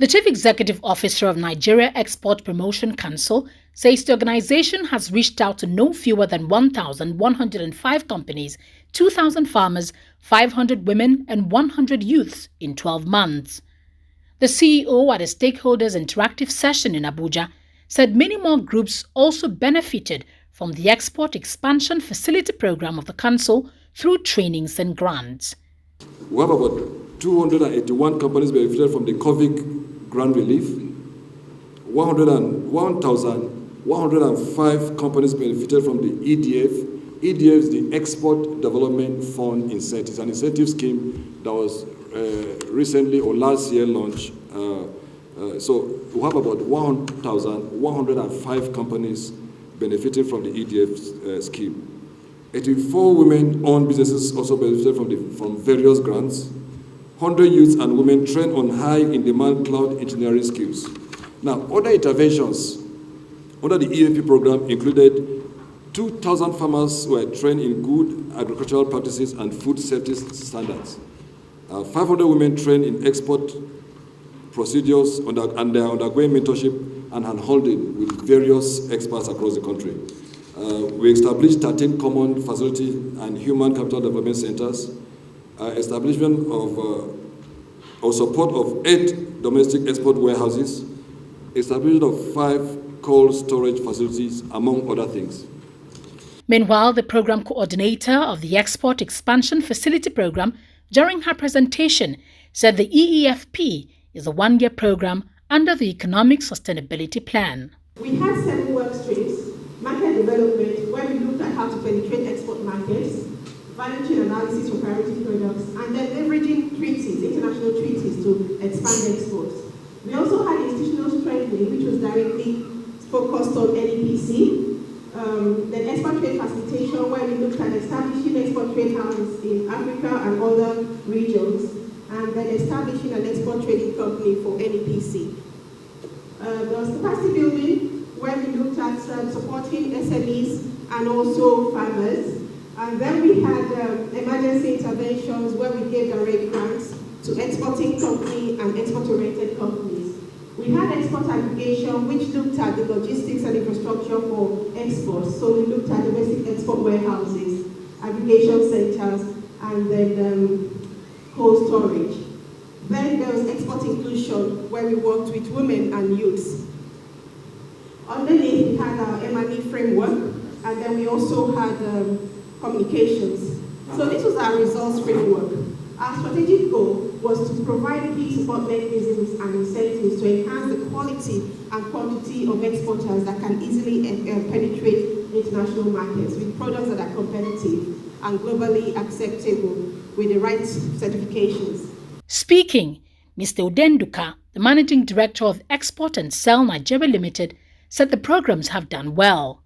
The Chief Executive Officer of Nigeria Export Promotion Council says the organization has reached out to no fewer than 1,105 companies, 2,000 farmers, 500 women, and 100 youths in 12 months. The CEO at a stakeholders interactive session in Abuja said many more groups also benefited from the Export Expansion Facility Program of the Council through trainings and grants. We have about 281 companies benefited from the COVID grant relief. 1,105 companies benefited from the EDF. EDF is the Export Development Fund Incentives, an incentive scheme that was recently or last year launched. So we have about 1,105 companies benefited from the EDF scheme. 84 women-owned businesses also benefited from various grants. 100 youths and women trained on high-in-demand cloud engineering skills. Now, other interventions under the EEFP program included 2,000 farmers who were trained in good agricultural practices and food safety standards. 500 women trained in export procedures and they are undergoing mentorship and hand-holding with various experts across the country. We established 13 common facility and human capital development centers, establishment of or support of 8 domestic export warehouses, establishment of 5 cold storage facilities, among other things. Meanwhile, the program coordinator of the Export Expansion Facility Program, during her presentation, said the EEFP is a one-year program under the Economic Sustainability Plan. We had 7 work streams: market development, where we looked at how to penetrate export markets, value chain analysis for priority products, and then leveraging treaties, international treaties, to expand exports. We also had institutional strengthening, which was directly focused on NEPC, then export trade facilitation, where we looked at establishing export trade houses in Africa and other regions, and then establishing an export trading company for NEPC. There was capacity building, where we looked at supporting SMEs and also farmers. And then we had emergency interventions, where we gave direct grants to exporting companies and export-oriented companies. We had export aggregation, which looked at the logistics and infrastructure for exports. So we looked at domestic export warehouses, aggregation centers, and then cold storage. Then there was export inclusion, where we worked with women and youths. Underneath, we had our M&E framework, and then we also had communications. So this was our results framework. Our strategic goal was to provide key support mechanisms and incentives to enhance the quality and quantity of exporters that can easily penetrate international markets with products that are competitive and globally acceptable with the right certifications. Speaking, Mr. Udenduka, the Managing Director of Export and Sell Nigeria Limited, said the programs have done well.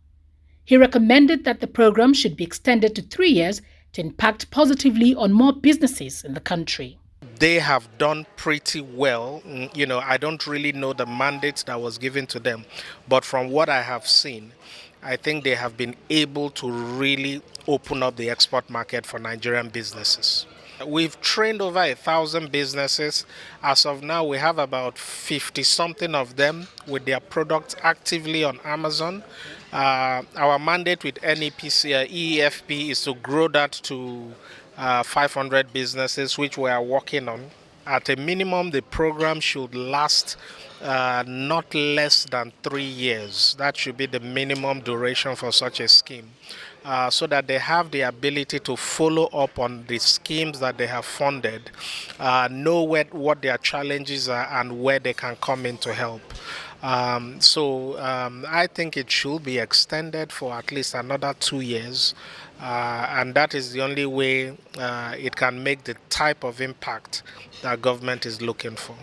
He recommended that the program should be extended to 3 years to impact positively on more businesses in the country. They have done pretty well. I don't really know the mandate that was given to them, but from what I have seen, I think they have been able to really open up the export market for Nigerian businesses. We've trained over 1,000 businesses. As of now, we have about 50-something of them with their products actively on Amazon. Our mandate with NEPC, EEFP, is to grow that to 500 businesses, which we are working on. At a minimum, the program should last not less than 3 years. That should be the minimum duration for such a scheme, so that they have the ability to follow up on the schemes that they have funded, know what their challenges are and where they can come in to help. I think it should be extended for at least another 2 years, and that is the only way it can make the type of impact that government is looking for.